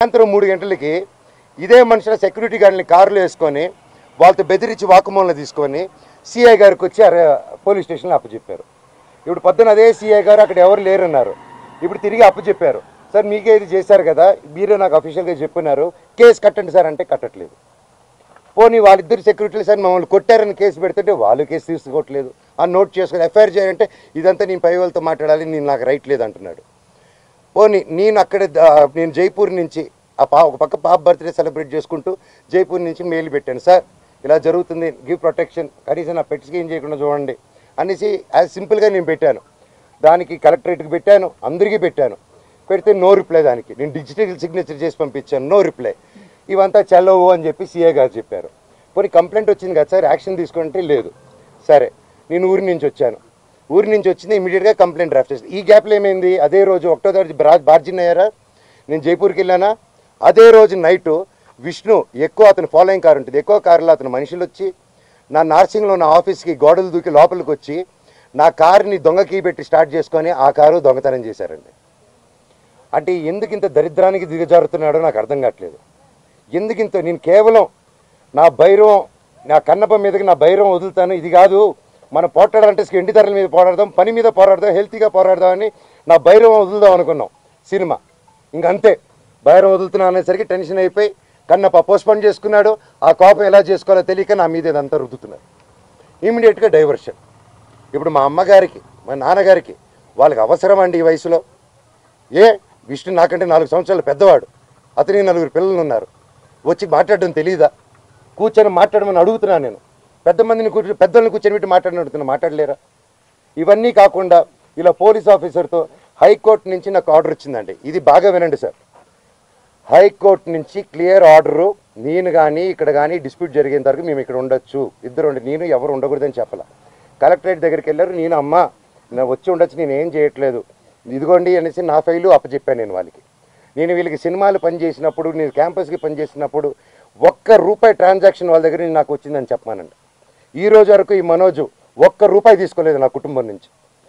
సాయంత్రం 3 గంటలకి ఇదే మనుషుల సెక్యూరిటీ గార్డ్ని కారులో వేసుకొని వాళ్ళతో బెదిరించి వాకుమూలన తీసుకొని సిఐ గారికి వచ్చి పోలీస్ స్టేషన్లో అప్పచెప్పారు. ఇప్పుడు పొద్దున అదే సిఐ గారు అక్కడ ఎవరు లేరన్నారు. ఇప్పుడు తిరిగి అప్పచెప్పారు. సార్ మీకే ఇది చేశారు కదా, మీరే నాకు అఫీషియల్గా చెప్పినారు, కేసు కట్టండి సార్ అంటే కట్టట్లేదు. పోనీ వాళ్ళిద్దరు సెక్యూరిటీలు సార్ మమ్మల్ని కొట్టారని కేసు పెడుతుంటే వాళ్ళు కేసు తీసుకోవట్లేదు. ఆ నోట్ చేసుకొని ఎఫ్ఐఆర్ చేయాలంటే ఇదంతా నేను పై వాళ్ళతో మాట్లాడాలి, నేను నాకు రైట్ లేదు అంటున్నాడు. పోనీ నేను జైపూర్ నుంచి ఒక పక్క పాప బర్త్డే సెలబ్రేట్ చేసుకుంటూ జైపూర్ నుంచి మెయిల్ పెట్టాను, సార్ ఇలా జరుగుతుంది, గివ్ ప్రొటెక్షన్, కనీసం నా పెట్స్కి ఏం చేయకుండా చూడండి అనేసి యాజ్ సింపుల్గా నేను పెట్టాను. దానికి కలెక్టరేట్కి పెట్టాను, అందరికీ పెట్టాను. పెడితే నో రిప్లై. దానికి నేను డిజిటల్ సిగ్నేచర్ చేసి పంపించాను, నో రిప్లై. ఇవంతా చల్లవు అని చెప్పి సిఐ గారు చెప్పారు. పోనీ కంప్లైంట్ వచ్చింది కదా సార్, యాక్షన్ తీసుకుంటే లేదు. సరే, నేను ఊరి నుంచి వచ్చాను. ఊరి నుంచి వచ్చింది, ఇమీడియట్గా కంప్లైంట్ డ్రాఫ్ట్ చేసి ఈ గ్యాప్లో ఏమైంది, అదే రోజు 1వ తారీఖు బార్జిన్ అయ్యారా, నేను జైపూర్కి వెళ్ళానా, అదే రోజు నైటు విష్ణు ఎక్కువ అతను ఫాలోయింగ్ కారు ఉంటుంది, ఎక్కువ కారులో అతను మనుషులు వచ్చి నా నార్సింగ్లో నా ఆఫీస్కి గోడలు దూకి లోపలికి వచ్చి నా కారుని దొంగ కీ పెట్టి స్టార్ట్ చేసుకొని ఆ కారు దొంగతనం చేశారండి. అంటే ఎందుకింత దరిద్రానికి దిగజారుతున్నాడో నాకు అర్థం కావట్లేదు. ఎందుకింత నేను కేవలం నా భైరవం, నా కన్నప్ప మీదకి నా భైరవం వదులుతాను, ఇది కాదు మనం పోట్లాడాలంటే ఎండి ధరల మీద పోరాడదాం, పని మీద పోరాడదాం, హెల్తీగా పోరాడదామని నా భైరవం వదులుదాం అనుకున్నాం సినిమా. ఇంకంతే, భైరవం వదులుతున్నా అనేసరికి టెన్షన్ అయిపోయి కన్నప్ప పోస్ట్పోన్ చేసుకున్నాడు. ఆ కోపం ఎలా చేసుకోవాలో తెలియక నా మీద ఇదంతా రుద్దుతున్నారు. ఇమీడియట్గా డైవర్షన్. ఇప్పుడు మా అమ్మగారికి మా నాన్నగారికి వాళ్ళకి అవసరం అండి ఈ వయసులో. విష్ణు నాకంటే 4 సంవత్సరాలు పెద్దవాడు, అతనికి 4 పిల్లలు ఉన్నారు, వచ్చి మాట్లాడడం తెలియదా, కూర్చొని మాట్లాడమని అడుగుతున్నాను నేను. పెద్దల్ని కూర్చొని పెట్టి అడుగుతున్నా, మాట్లాడలేరా? ఇవన్నీ కాకుండా ఇలా పోలీస్ ఆఫీసర్తో హైకోర్టు నుంచి నాకు ఆర్డర్ వచ్చిందండి. ఇది బాగా వినండి సార్. హైకోర్టు నుంచి క్లియర్ ఆర్డరు, నేను కానీ ఇక్కడ కానీ డిస్ప్యూట్ జరిగేంత వరకు మేము ఇక్కడ ఉండొచ్చు, ఇద్దరు నేను ఎవరు ఉండకూడదని చెప్పాల. కలెక్టరేట్ దగ్గరికి వెళ్ళారు, నేను అమ్మ వచ్చి ఉండొచ్చు, నేను ఏం చేయట్లేదు, ఇదిగోండి అనేసి నా ఫైలు అప్పచెప్పాను నేను వాళ్ళకి. నేను వీళ్ళకి సినిమాలు పనిచేసినప్పుడు, నేను క్యాంపస్కి పనిచేసినప్పుడు ₹1 ట్రాన్సాక్షన్ వాళ్ళ దగ్గర నాకు వచ్చిందని చెప్పమానండి. ఈ రోజు వరకు ఈ మనోజు ₹1 తీసుకోలేదు నా కుటుంబం నుంచి.